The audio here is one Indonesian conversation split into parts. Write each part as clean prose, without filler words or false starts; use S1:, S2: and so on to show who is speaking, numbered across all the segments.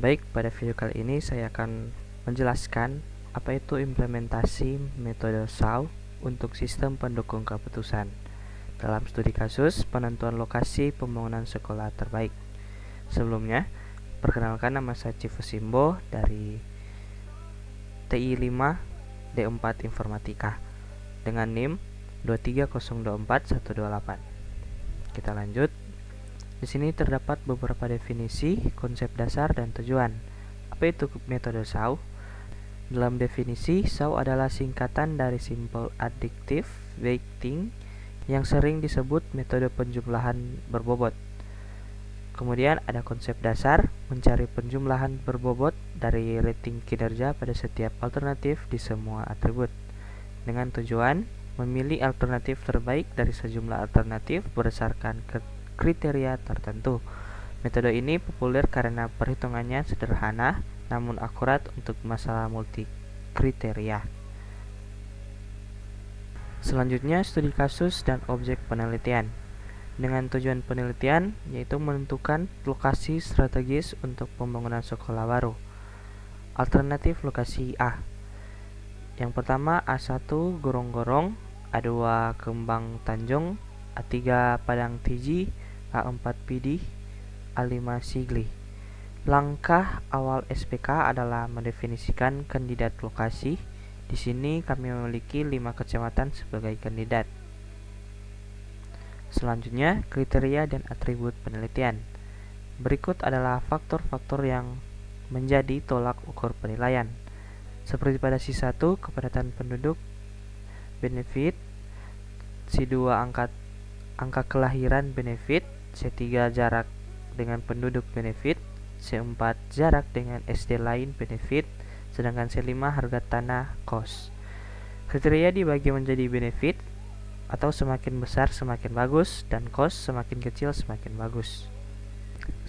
S1: Baik, pada video kali ini saya akan menjelaskan apa itu implementasi metode SAW untuk sistem pendukung keputusan dalam studi kasus penentuan lokasi pembangunan sekolah terbaik. Sebelumnya, perkenalkan, nama saya Cifu Simbo dari TI 5 D4 Informatika dengan NIM 23024-128. Kita lanjut. Di sini terdapat beberapa definisi, konsep dasar, dan tujuan. Apa itu metode SAW? Dalam definisi, SAW adalah singkatan dari Simple Additive Weighting yang sering disebut metode penjumlahan berbobot. Kemudian ada konsep dasar, mencari penjumlahan berbobot dari rating kinerja pada setiap alternatif di semua atribut. Dengan tujuan, memilih alternatif terbaik dari sejumlah alternatif berdasarkan kriteria tertentu. Metode ini populer karena perhitungannya sederhana namun akurat untuk masalah multi kriteria. Selanjutnya, studi kasus dan objek penelitian. Dengan tujuan penelitian yaitu menentukan lokasi strategis untuk pembangunan sekolah baru. Alternatif lokasi A. Yang pertama, A1 Gorong-Gorong, A2 Kembang Tanjung, A3 Padang Tiji, A4 Pidi, A5 Sigli. Langkah awal SPK adalah mendefinisikan kandidat lokasi. Di sini kami memiliki 5 kecamatan sebagai kandidat. Selanjutnya, kriteria dan atribut penelitian. Berikut adalah faktor-faktor yang menjadi tolak ukur penilaian. Seperti pada C1, kepadatan penduduk, benefit, C2 angka kelahiran benefit, C3 jarak dengan penduduk benefit, C4 jarak dengan SD lain benefit, sedangkan C5 harga tanah cost. Kriteria dibagi menjadi benefit atau semakin besar semakin bagus dan cost semakin kecil semakin bagus.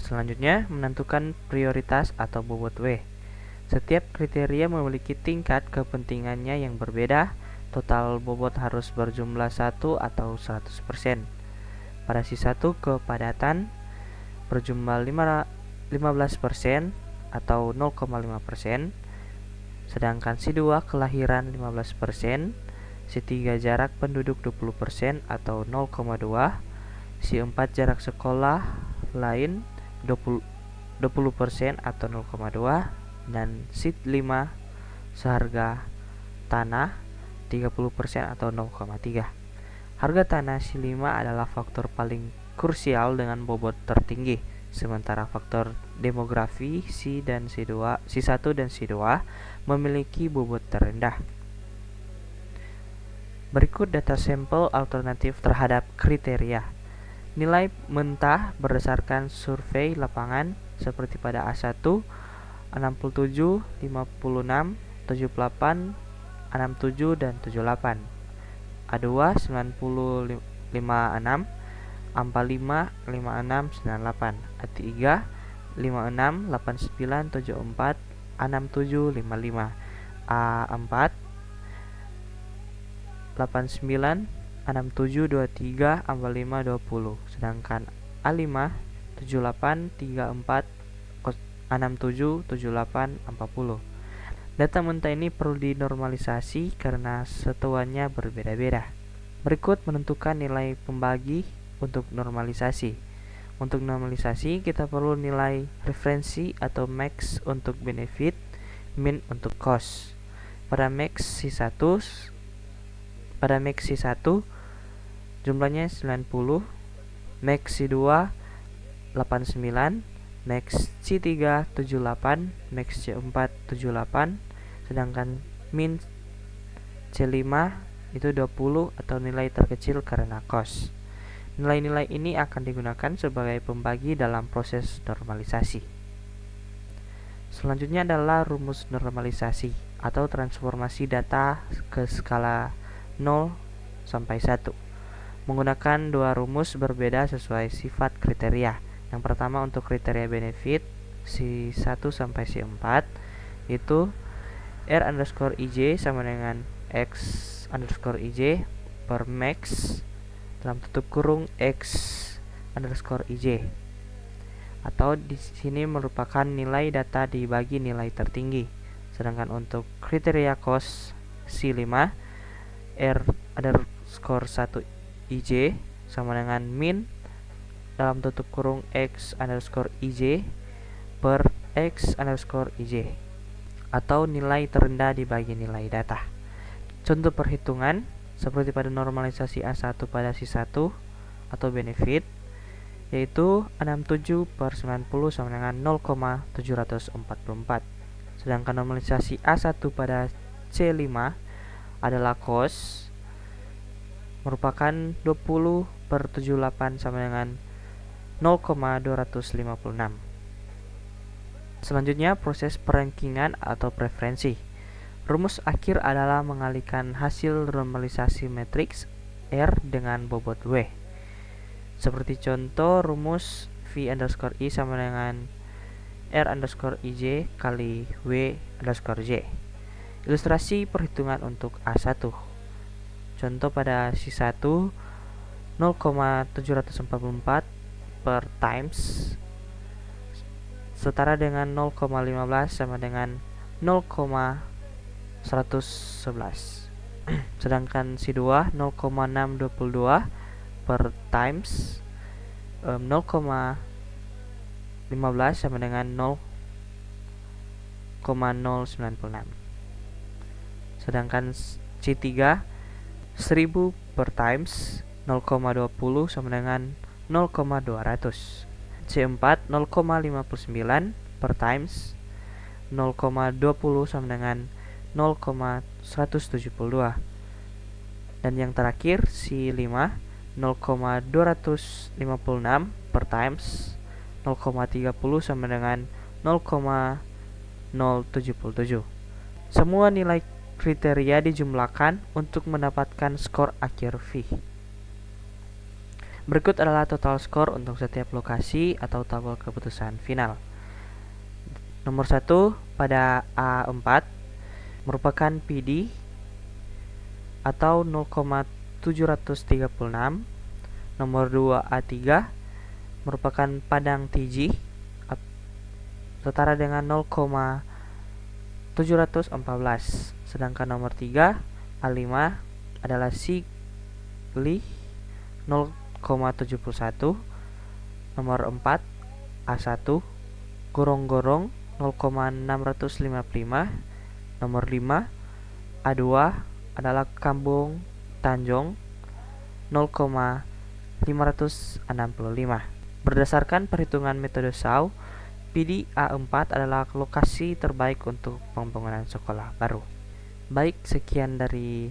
S1: Selanjutnya, menentukan prioritas atau bobot W. Setiap kriteria memiliki tingkat kepentingannya yang berbeda. Total bobot harus berjumlah 1 atau 100%. Pada C1 kepadatan berjumlah 15% atau 0,5%. Sedangkan C2 kelahiran 15%, C3 jarak penduduk 20% atau 0,2%, C4 jarak sekolah lain 20% atau 0,2%, dan C5 seharga tanah 30% atau 0,3. Harga tanah C5 adalah faktor paling krusial dengan bobot tertinggi, sementara faktor demografi C1 dan C2 memiliki bobot terendah. Berikut data sampel alternatif terhadap kriteria. Nilai mentah berdasarkan survei lapangan seperti pada A1 67, 56, 78, 67, dan 78. A2 90, 56, 45, 56, 98. A3 56, 89, 74, 67, 55. A4 89, 67, 23, 45, 20. Sedangkan A5 78, 34, 67, 78, 40. Data mentah ini perlu dinormalisasi karena satuannya berbeda-beda. Berikut menentukan nilai pembagi untuk normalisasi. Untuk normalisasi kita perlu nilai referensi atau max untuk benefit, min untuk cost. Pada max C1 jumlahnya 90, max C2 89, max C3 78, max C4 78, sedangkan min C5 itu 20 atau nilai terkecil karena cost. Nilai-nilai ini akan digunakan sebagai pembagi dalam proses normalisasi. Selanjutnya adalah rumus normalisasi atau transformasi data ke skala 0 sampai 1. Menggunakan dua rumus berbeda sesuai sifat kriteria. Yang pertama untuk kriteria benefit C1 sampai C4 itu R_IJ sama dengan X_IJ per max dalam tutup kurung X_IJ. atau di sini merupakan nilai data dibagi nilai tertinggi. Sedangkan untuk kriteria cost C5 R underscore 1 IJ sama dengan min dalam tutup kurung X underscore IJ per X underscore IJ atau nilai terendah dibagi nilai data. Contoh perhitungan seperti pada normalisasi A1 pada C1 atau benefit, yaitu 67 per 90 sama dengan 0,744. Sedangkan normalisasi A1 pada C5 adalah cost merupakan 20 per 78 sama dengan 0,256. Selanjutnya proses perankingan atau preferensi. Rumus akhir adalah mengalihkan hasil normalisasi matriks R dengan bobot W. Seperti contoh rumus V underscore I sama dengan R underscore IJ kali W underscore J. Ilustrasi perhitungan untuk A1. Contoh pada C1 0,744 per times setara dengan 0,15 sama dengan 0,111. Sedangkan C2 0,622 per times 0,15 sama dengan 0,096. Sedangkan C3 1000 per times 0,20 sama dengan 0,200. C4 0,59 per times 0,20 sama dengan 0,172. Dan yang terakhir C5 0,256 per times 0,30 sama dengan 0,077. Semua nilai kriteria dijumlahkan untuk mendapatkan skor akhir V. Berikut adalah total skor untuk setiap lokasi atau tabel keputusan final. Nomor 1 pada A4 merupakan PD atau 0,736. Nomor 2 A3 merupakan padang TG setara dengan 0,714. Sedangkan nomor 3 A5 adalah Sigli 0,71. Nomor 4 A1 gorong-gorong 0,655. Nomor 5 A2 adalah Kambung Tanjung 0,565. Berdasarkan perhitungan metode Shaw, PD A4 adalah lokasi terbaik untuk pembangunan sekolah baru. Baik, sekian dari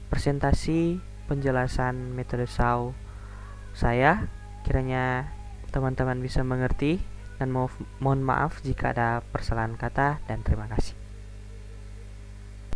S1: presentasi penjelasan metode Shaw saya. Kiranya teman-teman bisa mengerti dan mohon maaf jika ada persalahan kata, dan terima kasih.